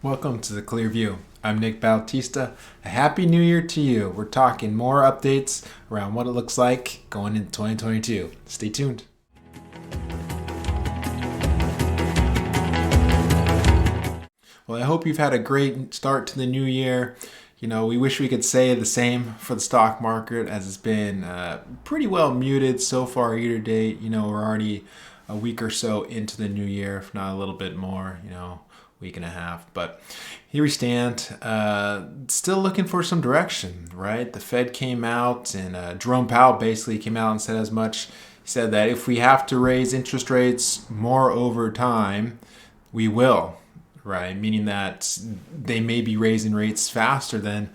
Welcome to the Clear View. I'm Nick Bautista. A happy new year to you. We're talking more updates around what it looks like going into 2022. Stay tuned. Well, I hope you've had a great start to the new year. We wish we could say the same for the stock market, as it's been pretty well muted so far year to date. We're already a week or so into the new year, if not a little bit more, week and a half. But here we stand, still looking for some direction, right? The Fed came out and Jerome Powell basically came out and said as much. He said that if we have to raise interest rates more over time, we will. Right, meaning that they may be raising rates faster than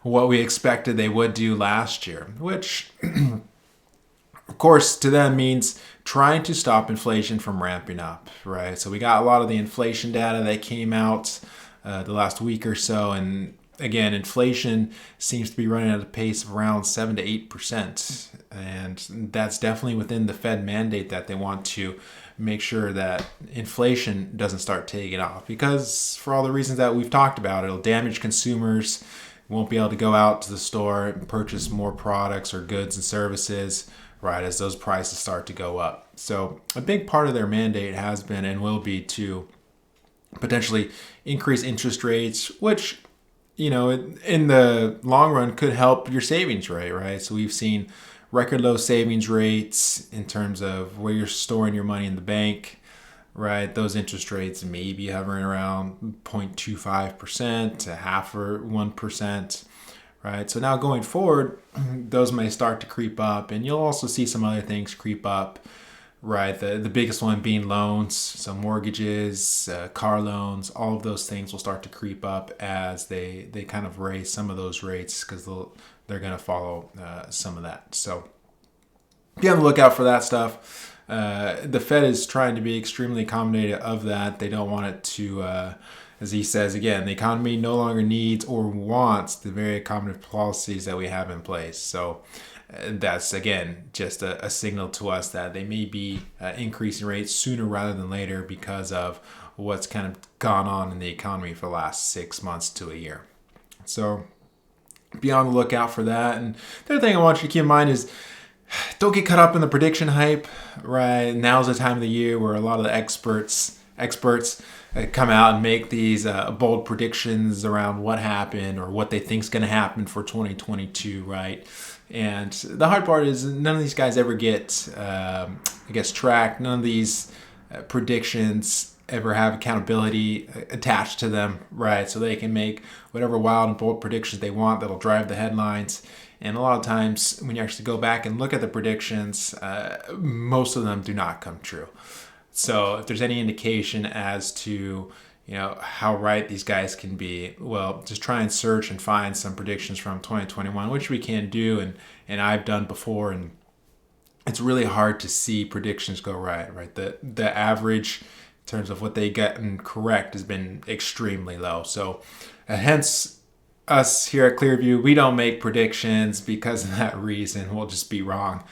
what we expected they would do last year, which, of course, to them means trying to stop inflation from ramping up, right? So we got a lot of the inflation data that came out the last week or so, and again, inflation seems to be running at a pace of around 7 to 8%, and that's definitely within the Fed mandate that they want to make sure that inflation doesn't start taking off, because for all the reasons that we've talked about, it'll damage consumers, won't be able to go out to the store and purchase more products or goods and services, right, as those prices start to go up. So a big part of their mandate has been and will be to potentially increase interest rates, which in the long run could help your savings rate, right? So we've seen record low savings rates in terms of where you're storing your money in the bank, right? Those interest rates may be hovering around 0.25% to half or 1%, right? So now going forward, those may start to creep up, and you'll also see some other things creep up, right? The biggest one being loans, so mortgages, car loans, all of those things will start to creep up as they kind of raise some of those rates, because they're going to follow some of that. So be on the lookout for that stuff. The Fed is trying to be extremely accommodative of that. They don't want it to, as he says, again, the economy no longer needs or wants the very accommodative policies that we have in place. So that's, again, just a signal to us that they may be increasing rates sooner rather than later because of what's kind of gone on in the economy for the last 6 months to a year. So be on the lookout for that. And the other thing I want you to keep in mind is don't get caught up in the prediction hype, right? Now's the time of the year where a lot of the experts come out and make these bold predictions around what happened or what they think is going to happen for 2022, right? And the hard part is none of these guys ever get, tracked. None of these predictions ever have accountability attached to them, right? So they can make whatever wild and bold predictions they want that'll drive the headlines. And a lot of times when you actually go back and look at the predictions, most of them do not come true. So if there's any indication as to how right these guys can be, well, just try and search and find some predictions from 2021, which we can do, and I've done before, and it's really hard to see predictions go right? The average in terms of what they get correct has been extremely low. So hence us here at Clearview, we don't make predictions because of that reason. We'll just be wrong.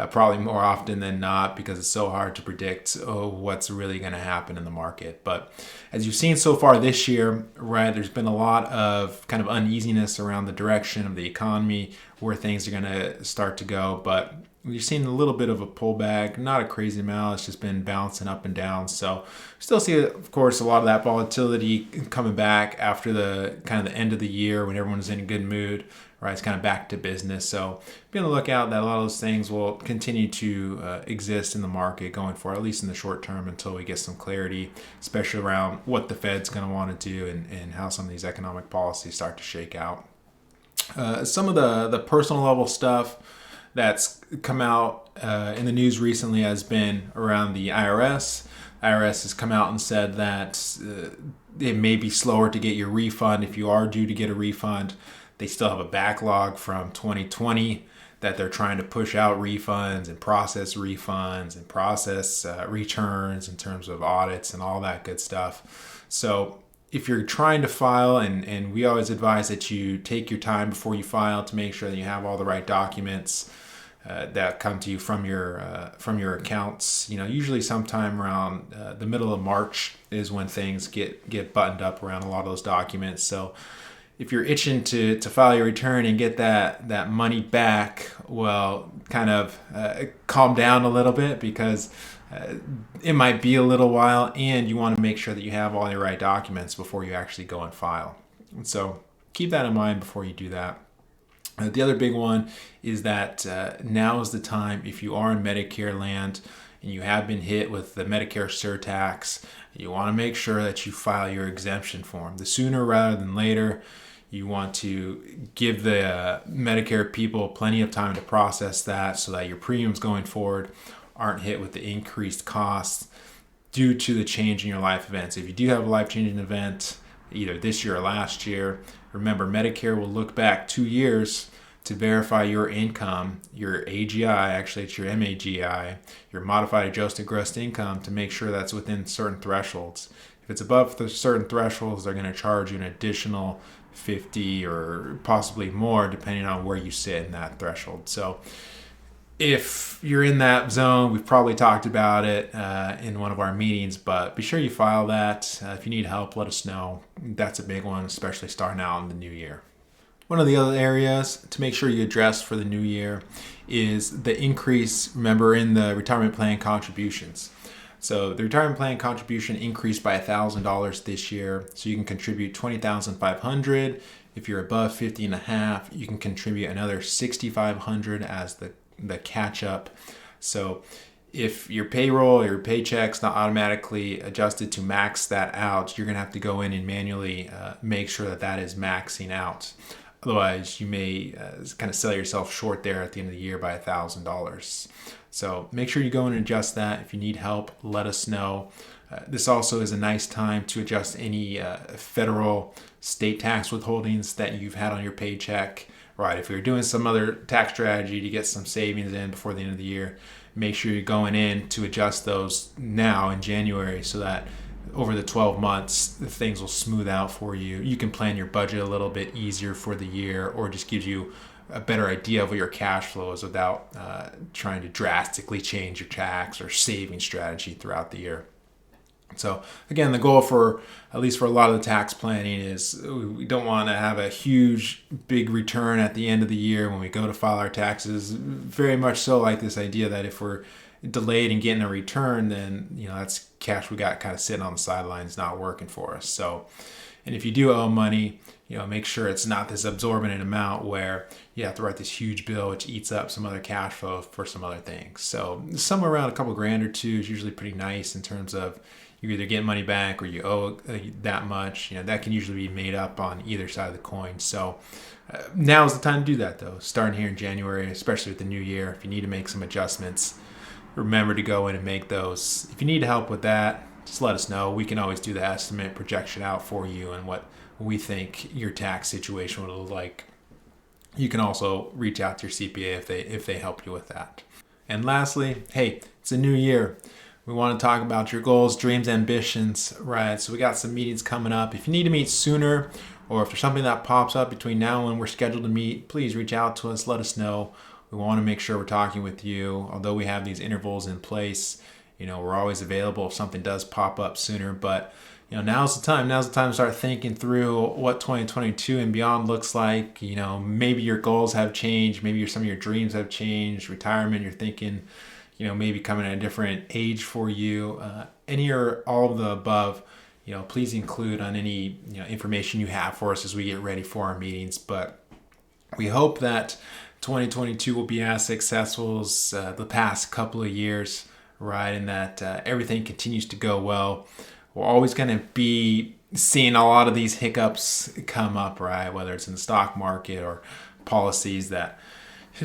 Probably more often than not, because it's so hard to predict what's really going to happen in the market. But as you've seen so far this year, right, there's been a lot of kind of uneasiness around the direction of the economy, where things are going to start to go. But we've seen a little bit of a pullback, not a crazy amount. It's just been bouncing up and down. So still see, of course, a lot of that volatility coming back after the kind of the end of the year when everyone's in a good mood. Right, it's kind of back to business. So be on the lookout that a lot of those things will continue to exist in the market going forward, at least in the short term, until we get some clarity, especially around what the Fed's going to want to do and how some of these economic policies start to shake out. Some of the personal level stuff that's come out in the news recently has been around the IRS. IRS has come out and said that it may be slower to get your refund if you are due to get a refund. They still have a backlog from 2020 that they're trying to push out refunds and process returns in terms of audits and all that good stuff. So if you're trying to file, and we always advise that you take your time before you file to make sure that you have all the right documents, that come to you from your accounts. Usually sometime around the middle of March is when things get buttoned up around a lot of those documents. So if you're itching to file your return and get that money back, well, kind of calm down a little bit, because it might be a little while, and you want to make sure that you have all your right documents before you actually go and file. And so keep that in mind before you do that. The other big one is that now is the time, if you are in Medicare land and you have been hit with the Medicare surtax, you want to make sure that you file your exemption form. The sooner rather than later. You want to give the Medicare people plenty of time to process that, so that your premiums going forward aren't hit with the increased costs due to the change in your life events. If you do have a life-changing event, either this year or last year, remember, Medicare will look back 2 years to verify your income, your AGI, actually it's your MAGI, your modified adjusted gross income, to make sure that's within certain thresholds. If it's above the certain thresholds, they're going to charge you an additional 50 or possibly more, depending on where you sit in that threshold. So if you're in that zone, we've probably talked about it in one of our meetings, but be sure you file that. If you need help, let us know. That's a big one, especially starting out in the new year. One of the other areas to make sure you address for the new year is the increase, remember, in the retirement plan contributions. So the retirement plan contribution increased by $1,000 this year. So you can contribute $20,500. If you're above 50 and a half, you can contribute another $6,500 as the catch up. So if your payroll or your paycheck's not automatically adjusted to max that out, you're going to have to go in and manually make sure that is maxing out. Otherwise, you may kind of sell yourself short there at the end of the year by $1,000. So make sure you go and adjust that. If you need help, let us know. This also is a nice time to adjust any federal state tax withholdings that you've had on your paycheck. Right, if you're doing some other tax strategy to get some savings in before the end of the year, make sure you're going in to adjust those now in January, so that over the 12 months, things will smooth out for you. You can plan your budget a little bit easier for the year, or just gives you a better idea of what your cash flow is without trying to drastically change your tax or saving strategy throughout the year. So again, the goal for, at least for a lot of the tax planning, is we don't want to have a huge, big return at the end of the year when we go to file our taxes. Very much so like this idea that if we're delayed in getting a return, then that's cash we got kind of sitting on the sidelines, not working for us. So, and if you do owe money, make sure it's not this absorbent amount where you have to write this huge bill which eats up some other cash flow for some other things. So somewhere around a couple grand or two is usually pretty nice in terms of you either get money back or you owe that much. That can usually be made up on either side of the coin. So now is the time to do that, though, starting here in January, especially with the new year. If you need to make some adjustments, remember to go in and make those. If you need help with that, just let us know. We can always do the estimate projection out for you and what we think your tax situation will look like. You can also reach out to your CPA if they help you with that. And lastly, hey, it's a new year. We want to talk about your goals, dreams, ambitions, right? So we got some meetings coming up. If you need to meet sooner, or if there's something that pops up between now and when we're scheduled to meet, please reach out to us. Let us know. We want to make sure we're talking with you. Although we have these intervals in place, we're always available if something does pop up sooner. But now's the time. Now's the time to start thinking through what 2022 and beyond looks like. Maybe your goals have changed. Maybe some of your dreams have changed. Retirement, you're thinking, maybe coming at a different age for you. Any or all of the above, please include on any information you have for us as we get ready for our meetings. But we hope that 2022 will be as successful as the past couple of years, right? And that everything continues to go well. We're always going to be seeing a lot of these hiccups come up, right? Whether it's in the stock market or policies that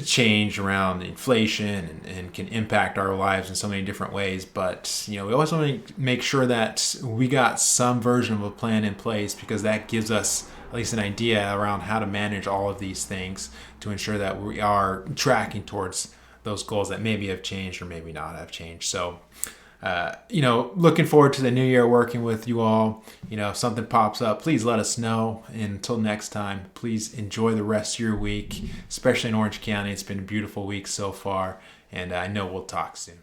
change around inflation and can impact our lives in so many different ways. But we always want to make sure that we got some version of a plan in place, because that gives us at least an idea around how to manage all of these things to ensure that we are tracking towards those goals that maybe have changed or maybe not have changed. So looking forward to the new year working with you all. If something pops up, please let us know. And until next time, please enjoy the rest of your week, especially in Orange County. It's been a beautiful week so far, and I know we'll talk soon.